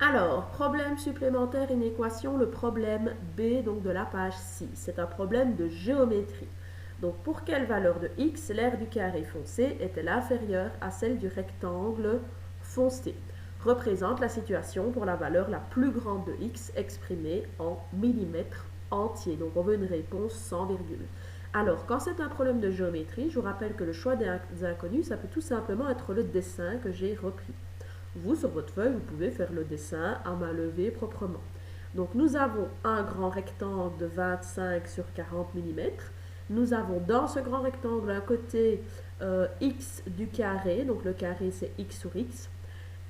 Alors, problème supplémentaire, une équation, le problème B donc de la page 6. C'est un problème de géométrie. Donc, pour quelle valeur de x l'aire du carré foncé est-elle inférieure à celle du rectangle foncé? Représente la situation pour la valeur la plus grande de x exprimée en millimètres entiers. Donc, on veut une réponse sans virgule. Alors, quand c'est un problème de géométrie, je vous rappelle que le choix des inconnus, ça peut tout simplement être le dessin que j'ai repris. Vous, sur votre feuille, vous pouvez faire le dessin à main levée proprement. Donc nous avons un grand rectangle de 25 sur 40 mm. Nous avons dans ce grand rectangle un côté x du carré, donc le carré c'est x sur x.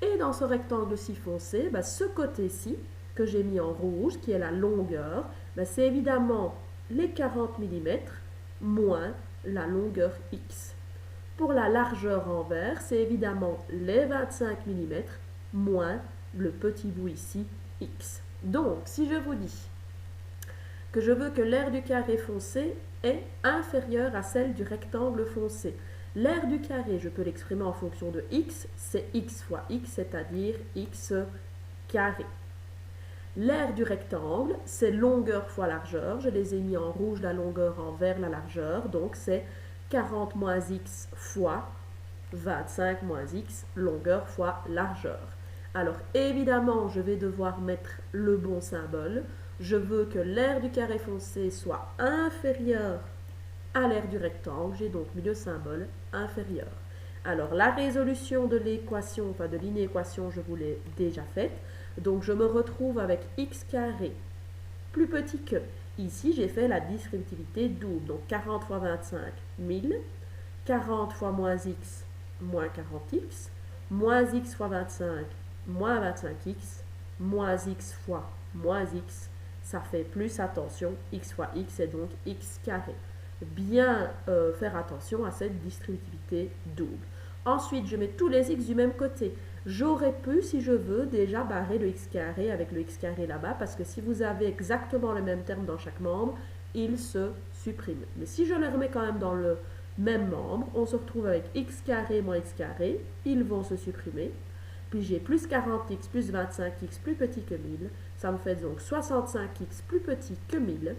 Et dans ce rectangle-ci foncé, ce côté-ci, que j'ai mis en rouge, qui est la longueur, c'est évidemment les 40 mm moins la longueur x. Pour la largeur en vert, c'est évidemment les 25 mm moins le petit bout ici, x. Donc, si je vous dis que je veux que l'aire du carré foncé est inférieure à celle du rectangle foncé, l'aire du carré, je peux l'exprimer en fonction de x, c'est x fois x, c'est-à-dire x carré. L'aire du rectangle, c'est longueur fois largeur. Je les ai mis en rouge la longueur, en vert la largeur. Donc, c'est 40 moins x fois 25 moins x, longueur fois largeur. Alors, évidemment, je vais devoir mettre le bon symbole. Je veux que l'aire du carré foncé soit inférieure à l'aire du rectangle. J'ai donc mis le symbole inférieur. Alors, la résolution de l'équation, enfin de l'inéquation, je vous l'ai déjà faite. Donc, je me retrouve avec x carré plus petit que. Ici, j'ai fait la distributivité double. Donc, 40 fois 25, 1000. 40 fois moins x, moins 40x. Moins x fois 25, moins 25x. Moins x fois moins x. Ça fait plus, attention, x fois x est donc x carré. Bien faire attention à cette distributivité double. Ensuite, je mets tous les x du même côté. J'aurais pu, si je veux, déjà barrer le x carré avec le x carré là-bas, parce que si vous avez exactement le même terme dans chaque membre, il se supprime. Mais si je les remets quand même dans le même membre, on se retrouve avec x carré moins x carré, ils vont se supprimer. Puis j'ai plus 40x plus 25x plus petit que 1000, ça me fait donc 65x plus petit que 1000.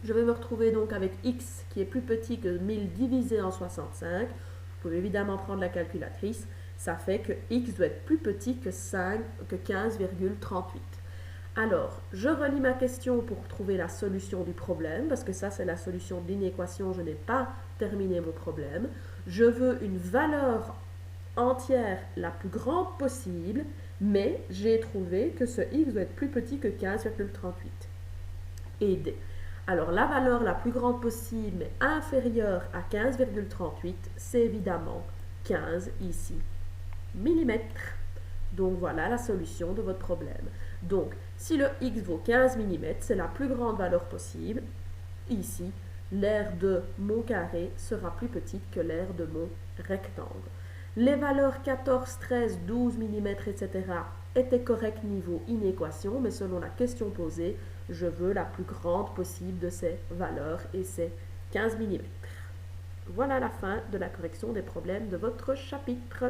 Je vais me retrouver donc avec x qui est plus petit que 1000 divisé en 65. Vous pouvez évidemment prendre la calculatrice. Ça fait que x doit être plus petit que 15,38. Alors, je relis ma question pour trouver la solution du problème, parce que ça, c'est la solution de l'inéquation. Je n'ai pas terminé mon problème. Je veux une valeur entière la plus grande possible, mais j'ai trouvé que ce x doit être plus petit que 15,38. Et D. Alors, la valeur la plus grande possible, mais inférieure à 15,38, c'est évidemment 15 ici, millimètres. Donc, voilà la solution de votre problème. Donc, si le x vaut 15 mm, c'est la plus grande valeur possible. Ici, l'aire de mon carré sera plus petite que l'aire de mon rectangle. Les valeurs 14, 13, 12 mm, etc. étaient correctes niveau inéquation, mais selon la question posée, je veux la plus grande possible de ces valeurs et c'est 15 mm. Voilà la fin de la correction des problèmes de votre chapitre.